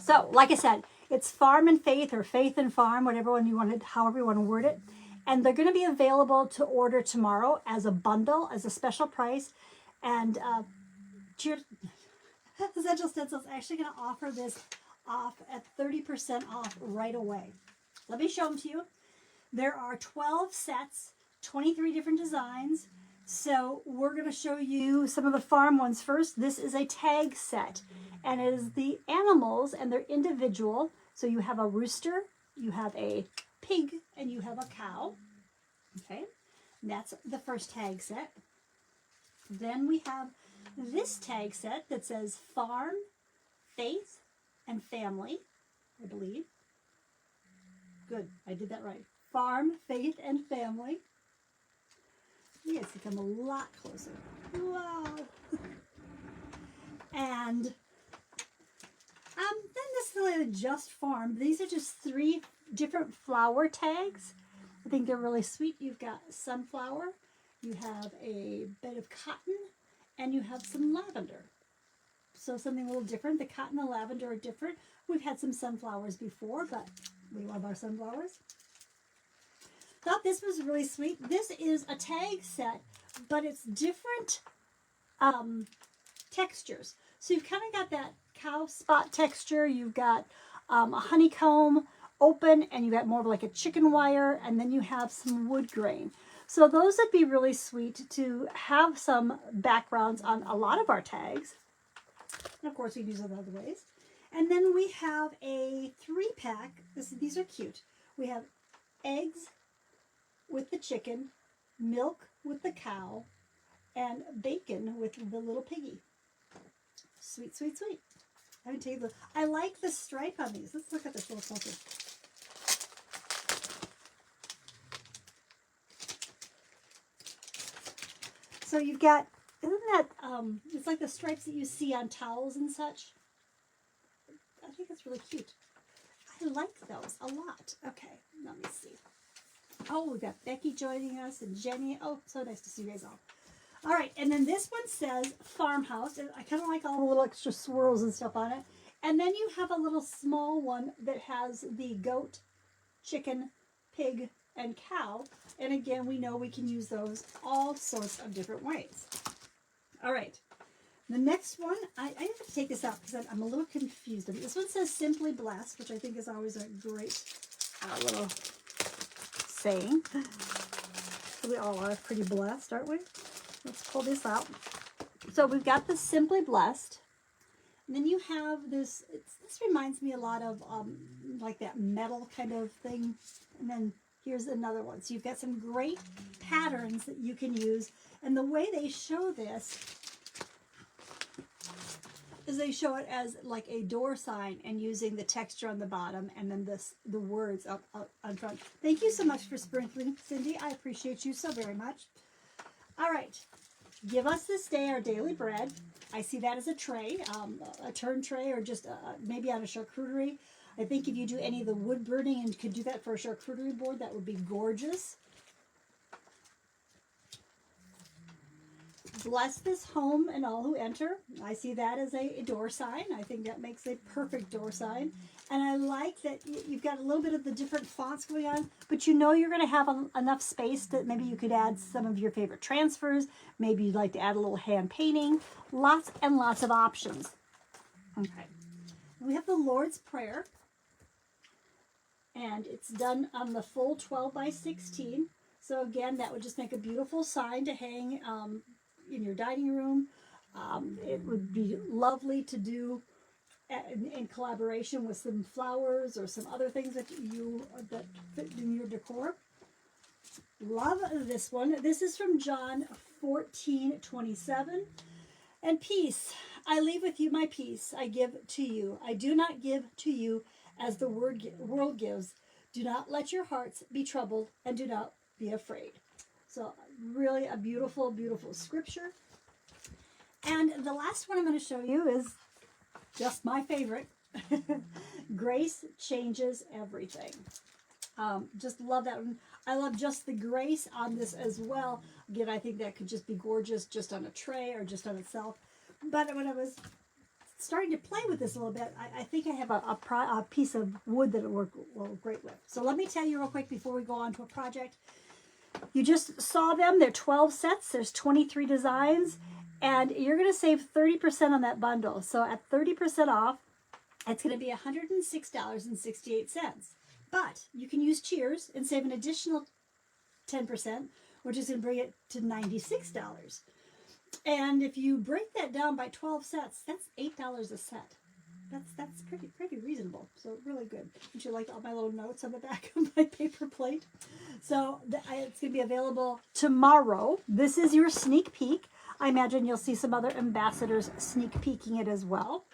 So, like I said, it's Farm and Faith or Faith and Farm, whatever one you wanted, however you want to word it. And they're going to be available to order tomorrow as a bundle, as a special price. And cheers. Essential Stencil is actually going to offer this off at 30% off right away. Let me show them to you. There are 12 sets, 23 different designs. So we're going to show you some of the farm ones first. This is a tag set, and it is the animals, and they're individual. So you have a rooster, you have a pig, and you have a cow. Okay, and that's the first tag set. Then we have this tag set that says Farm, Faith, and Family, I believe. Good, I did that right. Farm, Faith, and Family. You guys can come a lot closer. Wow. And then this is just farm. These are just 3 different flower tags. I think they're really sweet. You've got sunflower, you have a bit of cotton, and you have some lavender. So something a little different. The cotton and lavender are different. We've had some sunflowers before, but we love our sunflowers. Thought this was really sweet. This is a tag set, but it's different textures. So you've kind of got that cow spot texture. You've got a honeycomb open, and you've got more of like a chicken wire, and then you have some wood grain. So those would be really sweet to have some backgrounds on a lot of our tags. And of course, we use it other ways. And then we have a 3-pack. These are cute. We have eggs with the chicken, milk with the cow, and bacon with the little piggy. Sweet, sweet, sweet. I like the stripe on these. Let's look at this little closer. So you've got, isn't that, it's like the stripes that you see on towels and such. I think it's really cute. I like those a lot. Okay, let me see. Oh, we've got Becky joining us and Jenny. Oh, so nice to see you guys all. All right, and then this one says farmhouse. And I kind of like all the little extra swirls and stuff on it. And then you have a little small one that has the goat, chicken, pig, and cow. And again, we know we can use those all sorts of different ways. All right, the next one, I have to take this out because I'm a little confused. This one says Simply Blessed, which I think is always a great little saying. We all are pretty blessed, aren't we? Let's pull this out. So we've got the Simply Blessed. And then you have this, this reminds me a lot of like that metal kind of thing. And then here's another one. So you've got some great patterns that you can use. And the way they show this is they show it as like a door sign and using the texture on the bottom and then the words up on front. Thank you so much for sprinkling, Cindy. I appreciate you so very much. All right. Give us this day our daily bread. I see that as a tray, a turn tray, or just maybe on a charcuterie. I think if you do any of the wood burning and could do that for a charcuterie board, that would be gorgeous. Bless this home and all who enter. I see that as a door sign. I think that makes a perfect door sign. And I like that you've got a little bit of the different fonts going on, but you know you're going to have enough space that maybe you could add some of your favorite transfers. Maybe you'd like to add a little hand painting. Lots and lots of options. Okay. We have the Lord's Prayer. And it's done on the full 12 by 16. So again, that would just make a beautiful sign to hang in your dining room. It would be lovely to do in collaboration with some flowers or some other things that fit in your decor. Love this one. This is from John 14:27. And peace, I leave with you my peace, I give to you. I do not give to you as the world gives. Do not let your hearts be troubled, and do not be afraid. So really a beautiful, beautiful scripture. And the last one I'm going to show you is just my favorite. Grace changes everything. Just love that one. I love just the grace on this as well. Again, I think that could just be gorgeous just on a tray or just on itself. But when I was starting to play with this a little bit. I think I have a piece of wood that it will work great with. So let me tell you real quick before we go on to a project. You just saw them. They're 12 sets. There's 23 designs. And you're going to save 30% on that bundle. So at 30% off, it's going to be $106.68. But you can use Cheers and save an additional 10%, which is going to bring it to $96. And if you break that down by 12 sets, that's $8 a set. That's pretty reasonable. So really good. Don't you like all my little notes on the back of my paper plate? So it's going to be available tomorrow. This is your sneak peek. I imagine you'll see some other ambassadors sneak peeking it as well.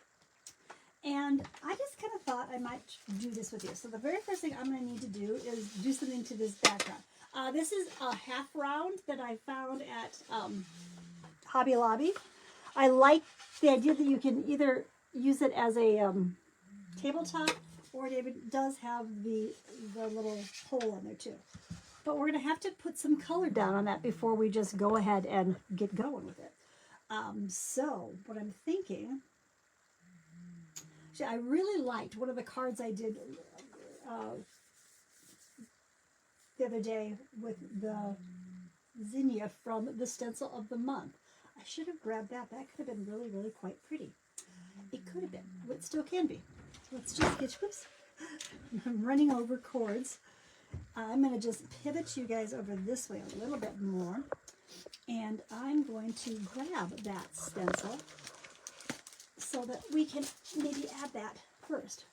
And I just kind of thought I might do this with you. So the very first thing I'm going to need to do is do something to this background. This is a half round that I found at Hobby Lobby. I like the idea that you can either use it as a tabletop, or David does have the little hole in there too. But we're going to have to put some color down on that before we just go ahead and get going with it. So what I'm thinking, actually, I really liked one of the cards I did the other day with the zinnia from the Stencil of the Month. I should have grabbed that. That could have been really, really quite pretty. It could have been. It still can be. Let's just get, whoops, I'm running over cords. I'm going to just pivot you guys over this way a little bit more. And I'm going to grab that stencil so that we can maybe add that first.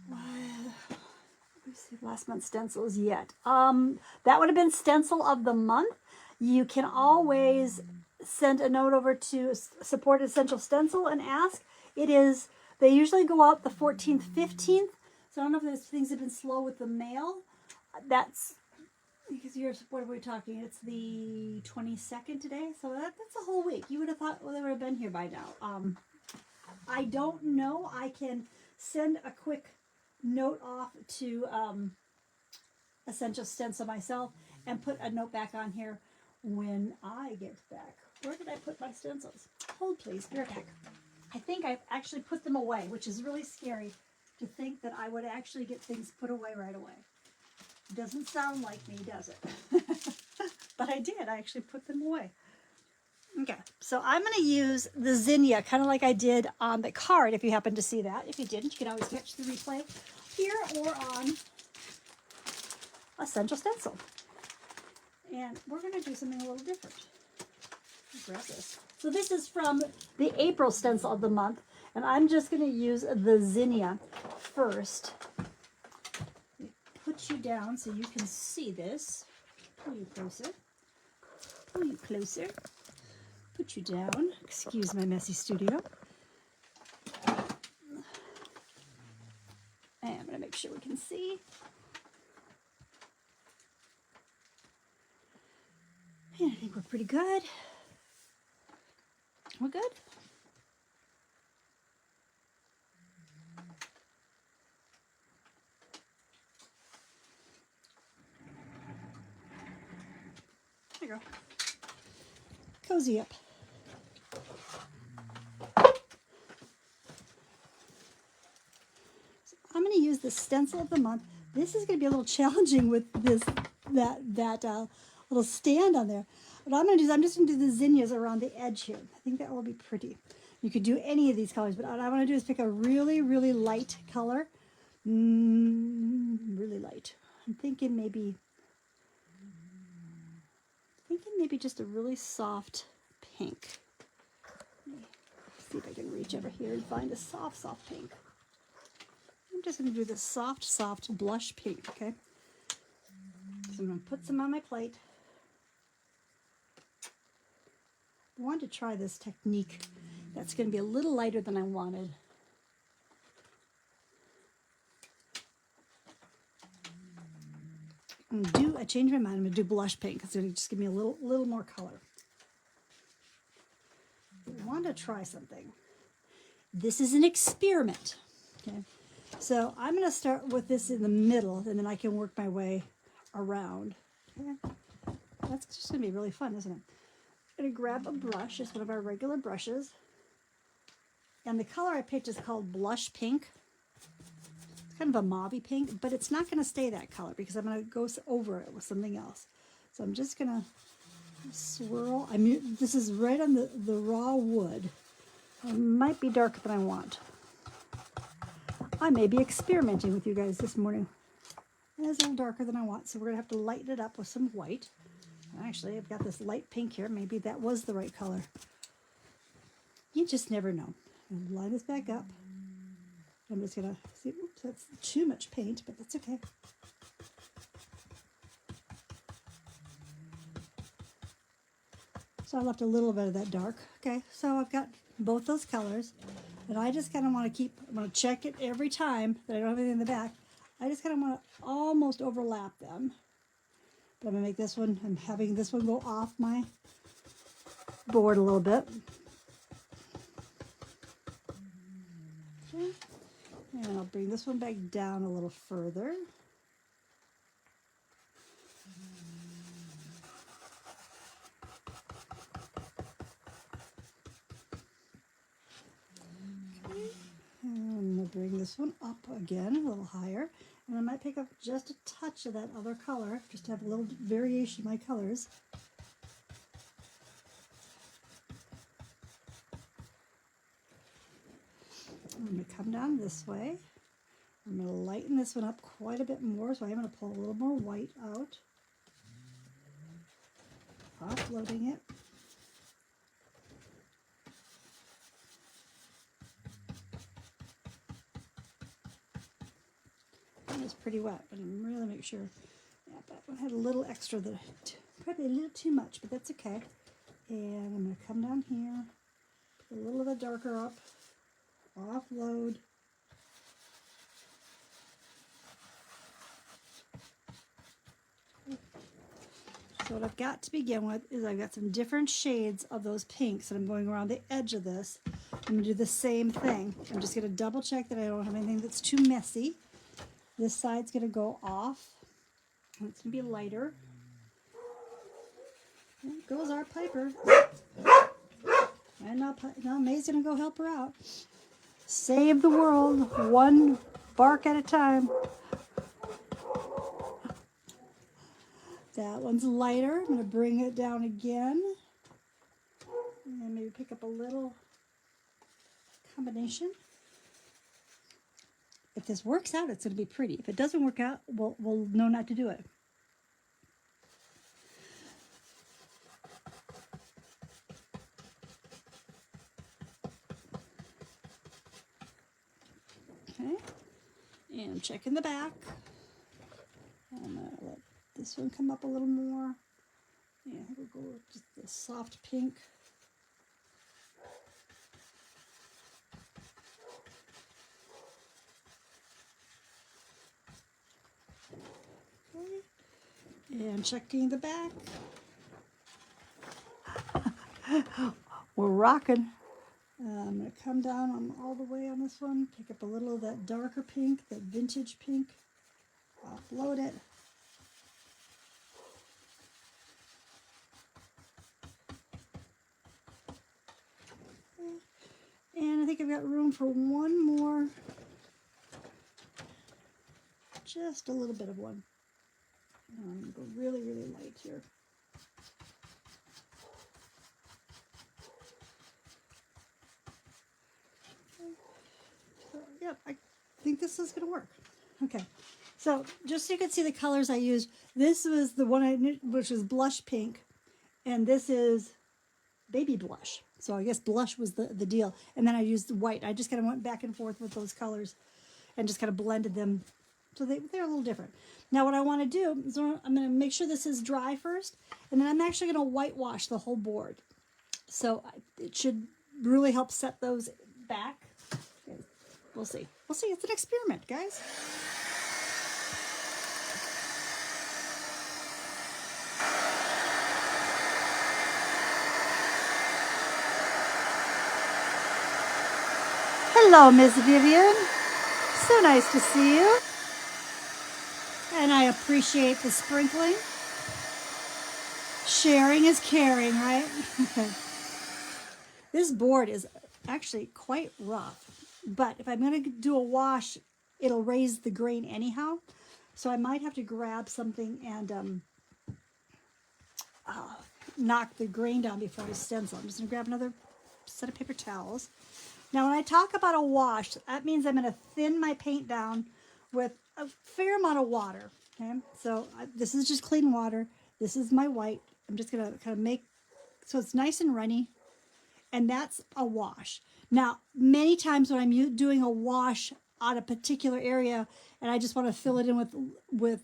Let's see, last month's stencils yet. That would have been Stencil of the Month. You can always send a note over to Support Essential Stencil and ask. They usually go out the 14th, 15th. So I don't know if those things have been slow with the mail. That's because what are we talking? It's the 22nd today. So that's a whole week. You would have thought, well, they would have been here by now. I don't know. I can send a quick note off to Essential Stencil myself and put a note back on here when I get back. Where did I put my stencils? Hold please, be right back. I think I've actually put them away, which is really scary to think that I would actually get things put away right away. Doesn't sound like me, does it? But I did. I actually put them away. Okay, so I'm going to use the zinnia, kind of like I did on the card, if you happen to see that. If you didn't, you can always catch the replay here or on Essential Stencil. And we're going to do something a little different. Grab this. So this is from the April Stencil of the Month, and I'm just going to use the zinnia first. Put you down so you can see this. Pull you closer. Pull you closer. Put you down. Excuse my messy studio. And I'm going to make sure we can see. And I think we're pretty good. We're good. There you go. Cozy up. So I'm going to use the Stencil of the Month. This is going to be a little challenging with that little stand on there. What I'm going to do is I'm just going to do the zinnias around the edge here. I think that will be pretty. You could do any of these colors, but what I want to do is pick a really, really light color. Really light. I'm thinking maybe just a really soft pink. Let me see if I can reach over here and find a soft, soft pink. I'm just going to do this soft, soft blush pink, okay? So I'm going to put some on my plate. I wanted to try this technique. That's going to be a little lighter than I wanted. I changed my mind. I'm going to do blush pink. It's going to just give me a little more color. I want to try something. This is an experiment. Okay, so I'm going to start with this in the middle, and then I can work my way around. Okay. That's just going to be really fun, isn't it? I'm going to grab a brush. It's one of our regular brushes. And the color I picked is called Blush Pink. It's kind of a mauvey pink, but it's not going to stay that color because I'm going to go over it with something else. So I'm just going to swirl. This is right on the raw wood. It might be darker than I want. I may be experimenting with you guys this morning. It's a little darker than I want, so we're going to have to lighten it up with some white. Actually, I've got this light pink here. Maybe that was the right color. You just never know. And line this back up. I'm just going to see, oops, that's too much paint, but that's okay. So I left a little bit of that dark. Okay, so I've got both those colors. And I just kind of want to I'm going to check it every time that I don't have anything in the back. I just kind of want to almost overlap them. But I'm going to make this one, I'm having this one go off my board a little bit. Okay. And I'll bring this one back down a little further. Bring this one up again a little higher, and I might pick up just a touch of that other color just to have a little variation in my colors. I'm going to come down this way. I'm going to lighten this one up quite a bit more, so I'm going to pull a little more white out, offloading it. It's pretty wet, but I'm really make sure. Yeah, that one had a little extra, probably a little too much, but that's okay. And I'm going to come down here, put a little of the darker up, offload. So what I've got to begin with is I've got some different shades of those pinks, and I'm going around the edge of this. I'm going to do the same thing. I'm just going to double check that I don't have anything that's too messy. This side's going to go off. It's going to be lighter. There goes our Piper. And now May's going to go help her out. Save the world, one bark at a time. That one's lighter. I'm going to bring it down again. And maybe pick up a little combination. If this works out, it's going to be pretty. If it doesn't work out, we'll know not to do it. Okay. And I'm checking the back. I'm going to let this one come up a little more. Yeah, we'll go with just the soft pink. And checking the back. We're rocking. I'm going to come down all the way on this one, pick up a little of that darker pink, that vintage pink, offload it. And I think I've got room for one more, just a little bit of one. I'm going to go really, really light here. So, yeah, I think this is going to work. Okay, so just so you can see the colors I used, this was the one which is blush pink, and this is baby blush. So I guess blush was the deal. And then I used white. I just kind of went back and forth with those colors and just kind of blended them. So they're a little different. Now what I want to do is I'm going to make sure this is dry first, and then I'm actually going to whitewash the whole board. So it should really help set those back. Okay, we'll see. We'll see. It's an experiment, guys. Hello, Miss Vivian. So nice to see you. And I appreciate the sprinkling. Sharing is caring, right? This board is actually quite rough. But if I'm going to do a wash, it'll raise the grain anyhow. So I might have to grab something and knock the grain down before I stencil. I'm just going to grab another set of paper towels. Now, when I talk about a wash, that means I'm going to thin my paint down with a fair amount of water. Okay, so this is just clean water. This is my white. I'm just going to kind of make so it's nice and runny, and that's a wash. Now, many times when I'm doing a wash on a particular area, and I just want to fill it in with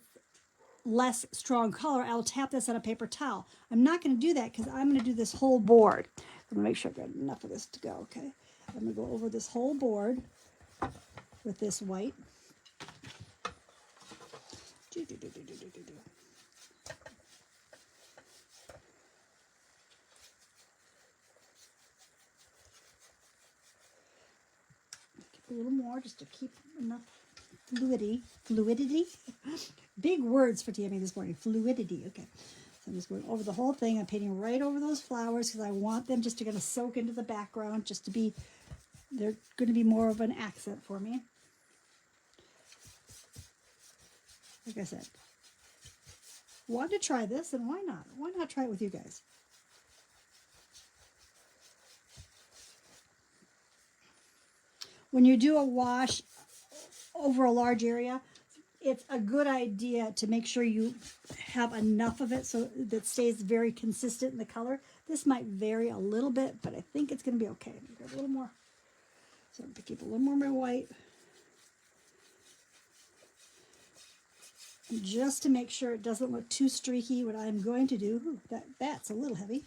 less strong color, I'll tap this on a paper towel. I'm not going to do that because I'm going to do this whole board. I'm going to make sure I've got enough of this to go, okay? I'm going to go over this whole board with this white. Get a little more just to keep enough fluidity. Big words for Tammy this morning. Fluidity. Okay. So I'm just going over the whole thing. I'm painting right over those flowers because I want them just to kind of soak into the background, just to be, they're going to be more of an accent for me. Like I said, wanted to try this, and why not? Why not try it with you guys? When you do a wash over a large area, it's a good idea to make sure you have enough of it so that stays very consistent in the color. This might vary a little bit, but I think it's going to be okay. Maybe a little more. So I'm going to keep a little more of my white. And just to make sure it doesn't look too streaky, what I'm going to do, that's a little heavy.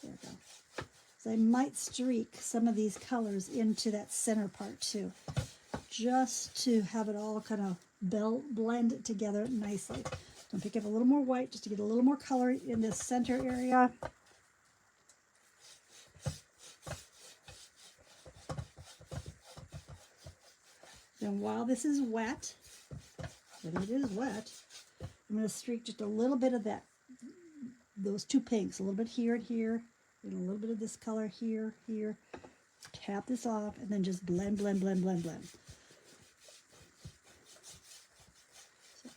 There we go. So I might streak some of these colors into that center part too, just to have it all kind of blend together nicely. So I'm picking up a little more white just to get a little more color in this center area. Then while this is wet, and it is wet, I'm going to streak just a little bit of those two pinks, a little bit here and here, and a little bit of this color here, here. Tap this off, and then just blend, blend, blend, blend, blend.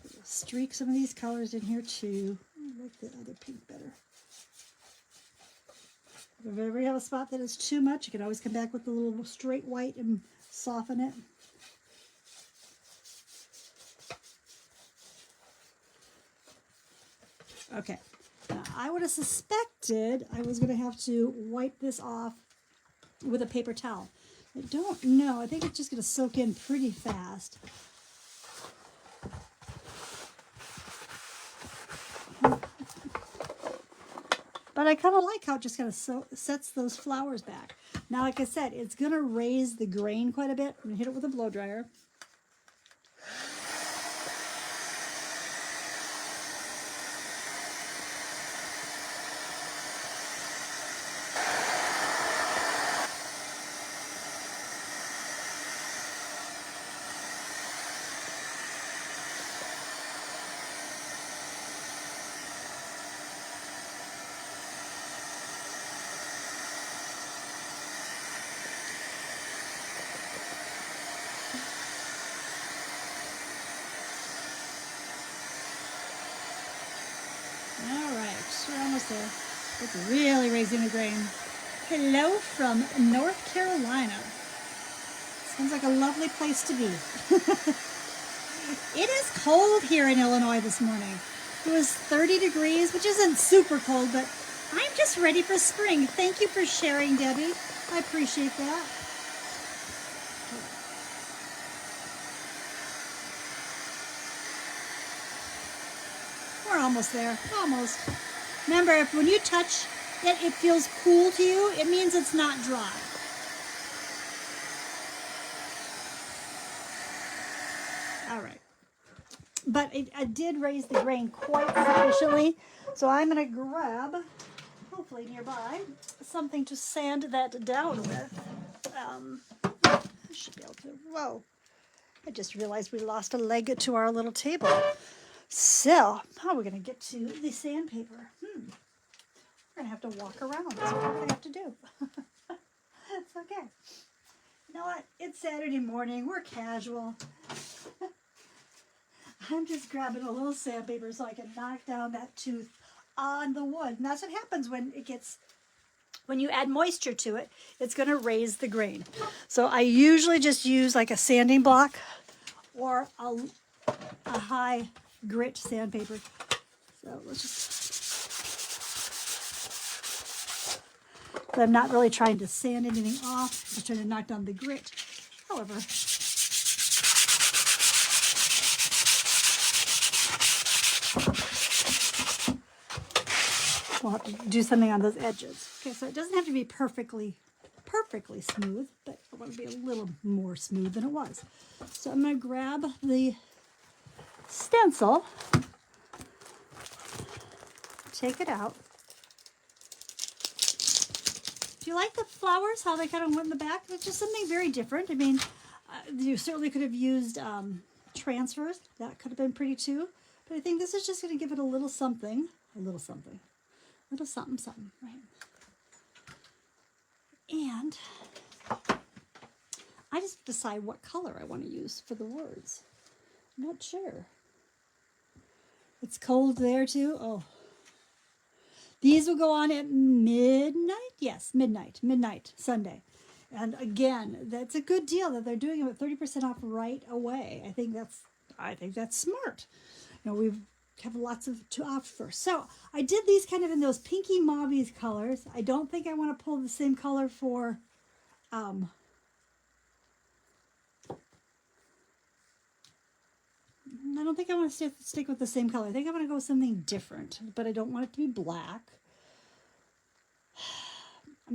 So streak some of these colors in here too. I like the other pink better. If you ever have a spot that is too much, you can always come back with a little straight white and soften it. Okay, now I would have suspected I was going to have to wipe this off with a paper towel. I don't know. I think it's just going to soak in pretty fast. But I kind of like how it just kind of sets those flowers back. Now, like I said, it's going to raise the grain quite a bit. I'm going to hit it with a blow dryer. We're almost there. It's really raising the grain. Hello from North Carolina. Sounds like a lovely place to be. It is cold here in Illinois this morning. It was 30 degrees, which isn't super cold, but I'm just ready for spring. Thank you for sharing, Debbie. I appreciate that. We're almost there. Almost. Remember, if when you touch it, it feels cool to you, it means it's not dry. All right. But I did raise the grain quite sufficiently, so I'm going to grab, hopefully nearby, something to sand that down with. I should be able to, whoa. I just realized we lost a leg to our little table. So, how are we going to get to the sandpaper? We're going to have to walk around. That's what we're going to have to do. It's okay. You know what? It's Saturday morning. We're casual. I'm just grabbing a little sandpaper so I can knock down that tooth on the wood. And that's what happens when you add moisture to it, it's going to raise the grain. So I usually just use like a sanding block or a high grit sandpaper. So let's just... So I'm not really trying to sand anything off, just trying to knock down the grit. However, we'll have to do something on those edges. Okay, so it doesn't have to be perfectly smooth, but I want to be a little more smooth than it was. So I'm going to grab the stencil, take it out. Do you like the flowers, how they kind of went in the back? It's just something very different. I mean, you certainly could have used transfers. That could have been pretty too. But I think this is just going to give it a little something. A little something. A little something, something, right? And I just decide what color I want to use for the words. I'm not sure. It's cold there too. Oh. These will go on at midnight. Yes, midnight, Sunday. And again, that's a good deal that they're doing it at 30% off right away. I think that's smart. You know, we have lots to offer. So I did these kind of in those pinky mauve colors. I don't think I want to pull the same color for I don't think I want to stick with the same color. I think I want to go with something different, but I don't want it to be black.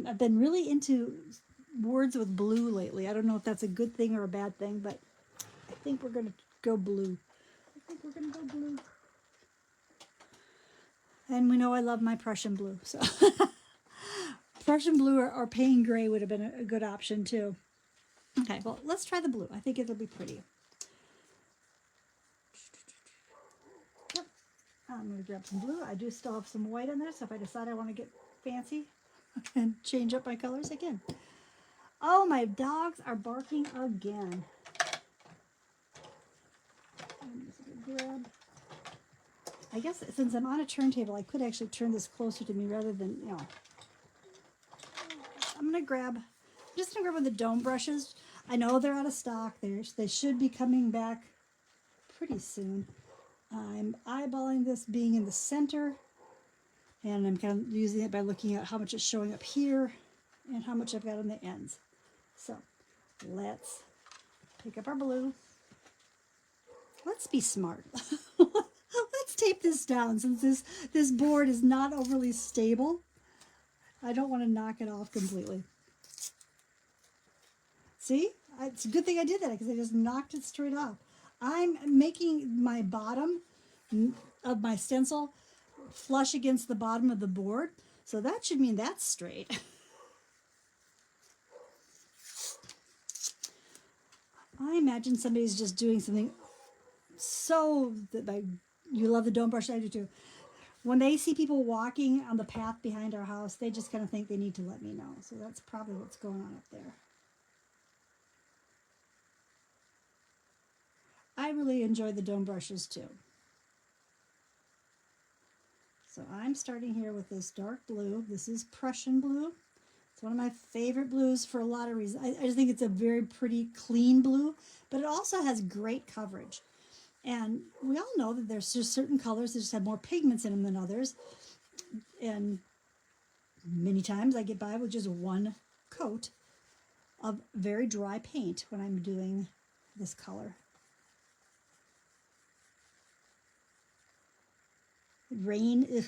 I've been really into words with blue lately. I don't know if that's a good thing or a bad thing, but I think we're going to go blue. And we know I love my Prussian blue. So Prussian blue or pain gray would have been a good option too. Okay, well, let's try the blue. I think it'll be pretty. Yep. I'm going to grab some blue. I do still have some white in there, so if I decide I want to get fancy and change up my colors again. Oh, my dogs are barking again. I'm just going to grab. I guess since I'm on a turntable, I could actually turn this closer to me rather than, you know. I'm just going to grab one of the dome brushes. I know they're out of stock. They should be coming back pretty soon. I'm eyeballing this being in the center, and I'm kind of using it by looking at how much is showing up here and how much I've got on the ends. So let's pick up our blue. Let's be smart. Let's tape this down since this board is not overly stable. I don't want to knock it off completely. See? It's a good thing I did that because I just knocked it straight off. I'm making my bottom of my stencil flush against the bottom of the board. So that should mean that's straight. I imagine somebody's just doing something so that you love the dome brush, I do too. When they see people walking on the path behind our house, they just kind of think they need to let me know. So that's probably what's going on up there. I really enjoy the dome brushes too. So I'm starting here with this dark blue. This is Prussian blue. It's one of my favorite blues for a lot of reasons. I just think it's a very pretty, clean blue, but it also has great coverage. And we all know that there's just certain colors that just have more pigments in them than others. And many times I get by with just one coat of very dry paint when I'm doing this color. Rain. Ugh.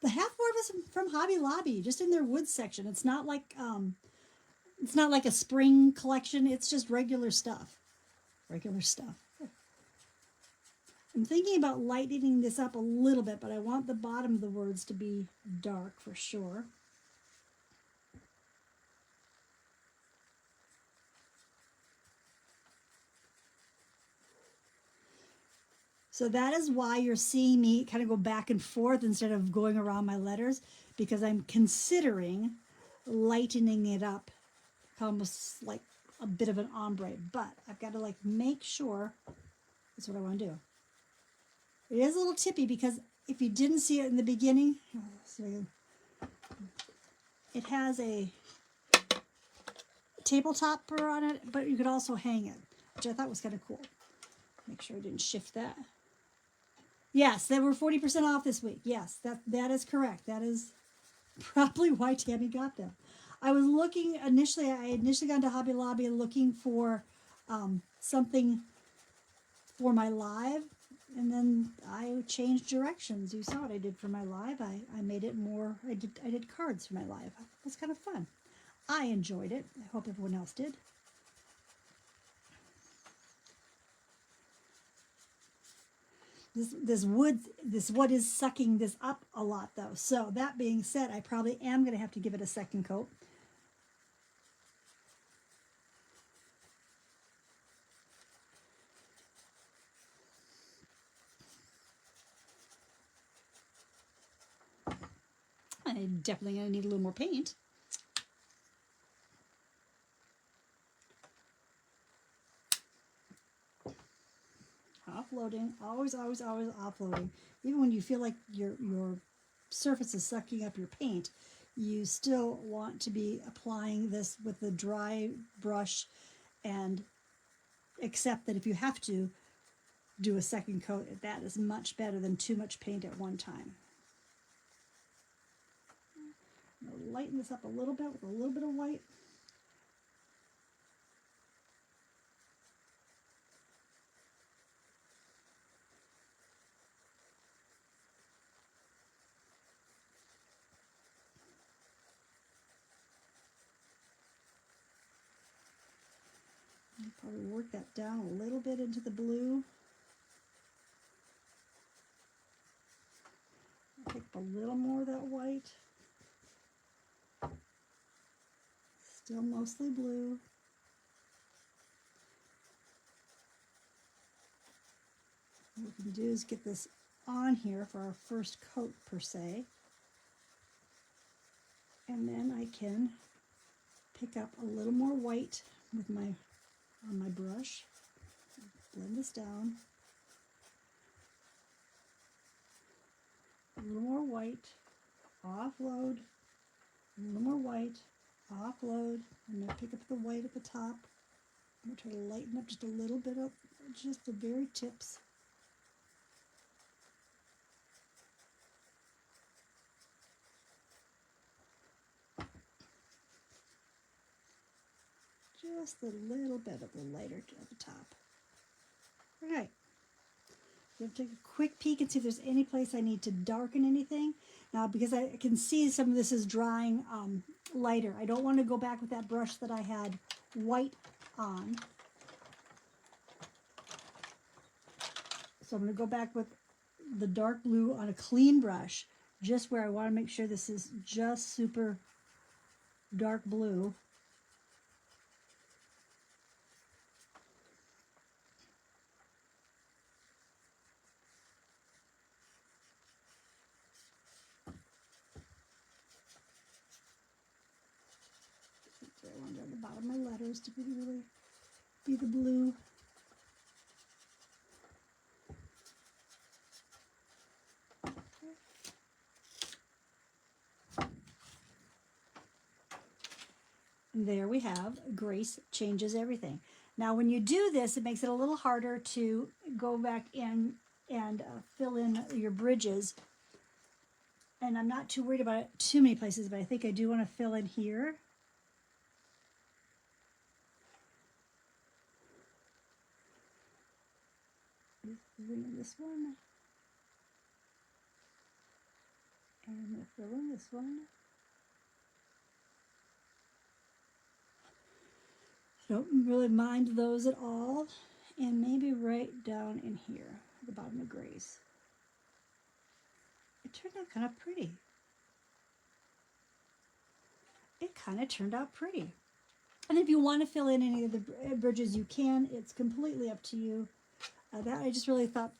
The half board was from Hobby Lobby, just in their wood section. It's not like a spring collection. It's just regular stuff. Regular stuff. I'm thinking about lightening this up a little bit, but I want the bottom of the words to be dark for sure. So that is why you're seeing me kind of go back and forth instead of going around my letters, because I'm considering lightening it up, almost like a bit of an ombre. But I've got to like make sure that's what I want to do. It is a little tippy because if you didn't see it in the beginning, it has a tabletopper on it, but you could also hang it, which I thought was kind of cool. Make sure I didn't shift that. Yes, they were 40% off this week. Yes, that is correct. That is probably why Tammy got them. I was looking initially. I initially got to Hobby Lobby looking for something for my live, and then I changed directions. You saw what I did for my live. I made it more. I did cards for my live. It was kind of fun. I enjoyed it. I hope everyone else did. This wood is sucking this up a lot though. So that being said, I probably am going to have to give it a second coat. I'm definitely going to need a little more paint. Offloading, always offloading. Even when you feel like your surface is sucking up your paint, you still want to be applying this with the dry brush and accept that if you have to do a second coat, that is much better than too much paint at one time. I'm going to lighten this up a little bit with a little bit of white. I'll probably work that down a little bit into the blue. I'll pick up a little more of that white. Still mostly blue. What we can do is get this on here for our first coat per se. And then I can pick up a little more white with on my brush. Blend this down. A little more white, offload, a little more white, offload. I'm going to pick up the white at the top. I'm going to try to lighten up just a little bit of, just the very tips. Just a little bit of the lighter at the top. All right. I'm going to take a quick peek and see if there's any place I need to darken anything. Now, because I can see some of this is drying lighter, I don't want to go back with that brush that I had white on. So I'm going to go back with the dark blue on a clean brush, just where I want to make sure this is just super dark blue. I want down the bottom of my letters to really be the blue. There we have Grace Changes Everything. Now when you do this, it makes it a little harder to go back in and fill in your bridges. And I'm not too worried about it too many places, but I think I do want to fill in here. Fill in this one. And I'm going to fill in this one. Don't really mind those at all. And maybe right down in here, at the bottom of Grace. It turned out kind of pretty. It kind of turned out pretty. And if you want to fill in any of the bridges, you can. It's completely up to you. That I just really thought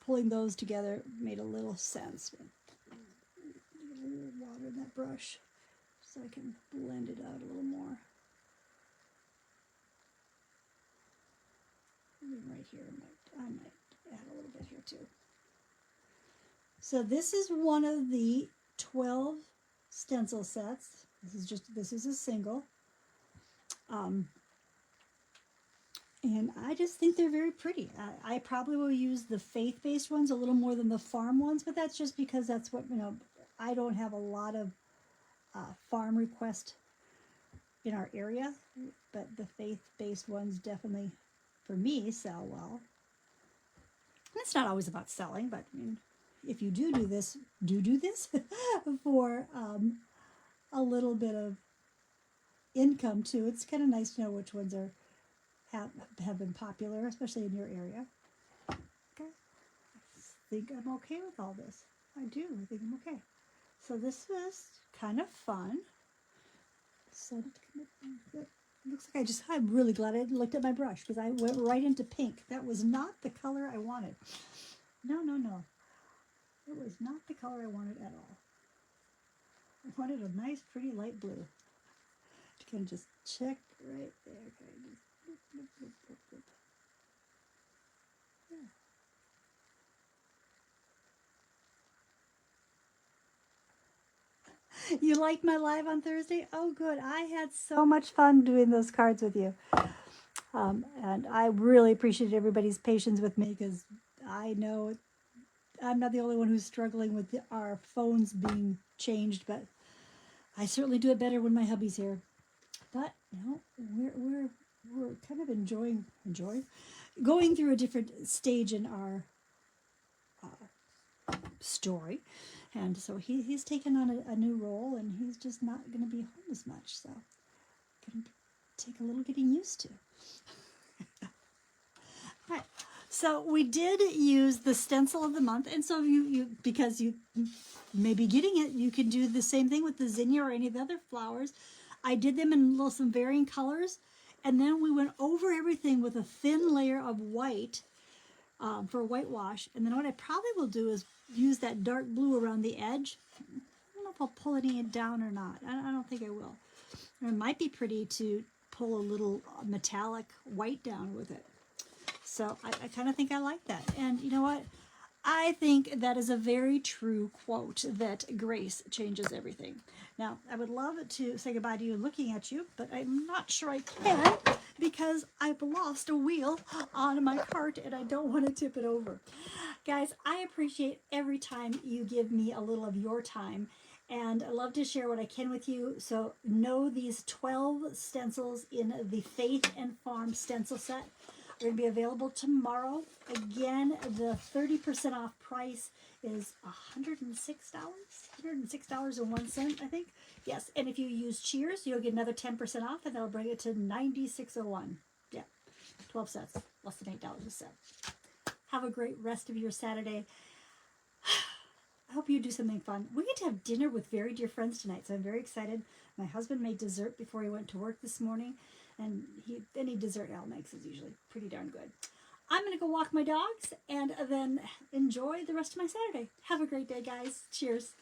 pulling those together made a little sense. A little water in that brush. so I can blend it out a little more. Right here, I might add a little bit here too. So this is one of the 12 stencil sets. This is a single. And I just think they're very pretty. I probably will use the faith-based ones a little more than the farm ones, but that's just because that's what, you know, I don't have a lot of farm requests in our area, but the faith-based ones definitely, for me, sell well. And it's not always about selling, but I mean, if you do this, do this for a little bit of income too. It's kind of nice to know which ones are have been popular, especially in your area. Okay, I think I'm okay with all this. I do. I think I'm okay. So this is kind of fun. So it looks like I'm really glad I looked at my brush because I went right into pink. That was not the color I wanted. No. It was not the color I wanted at all. I wanted a nice, pretty light blue. You can just check right there. Okay, just bloop, bloop, bloop, bloop, bloop. Yeah. You liked my live on Thursday? Oh, good. I had so much fun doing those cards with you. And I really appreciate everybody's patience with me because I know I'm not the only one who's struggling with our phones being changed, but I certainly do it better when my hubby's here. But you know, we're kind of enjoying going through a different stage in our story, and so he's taken on a new role, and he's just not going to be home as much. So, going to take a little getting used to. All right. So we did use the stencil of the month, and so because you may be getting it, you can do the same thing with the zinnia or any of the other flowers. I did them in some varying colors, and then we went over everything with a thin layer of white for whitewash. And then what I probably will do is use that dark blue around the edge. I don't know if I'll pull any down or not. I don't think I will. It might be pretty to pull a little metallic white down with it. So I kind of think I like that. And you know what? I think that is a very true quote, that grace changes everything. Now, I would love to say goodbye to you looking at you, but I'm not sure I can because I've lost a wheel on my cart and I don't want to tip it over. Guys, I appreciate every time you give me a little of your time, and I love to share what I can with you. So know these 12 stencils in the Faith and Farm stencil set are going to be available tomorrow. Again, the 30% off price is $106.01, I think. Yes, and if you use Cheers, you'll get another 10% off, and that'll bring it to $96.01. Yeah, 12 sets, less than $8 a set. Have a great rest of your Saturday. I hope you do something fun. We get to have dinner with very dear friends tonight, so I'm very excited. My husband made dessert before he went to work this morning, and any dessert Al makes is usually pretty darn good. I'm going to go walk my dogs and then enjoy the rest of my Saturday. Have a great day, guys. Cheers.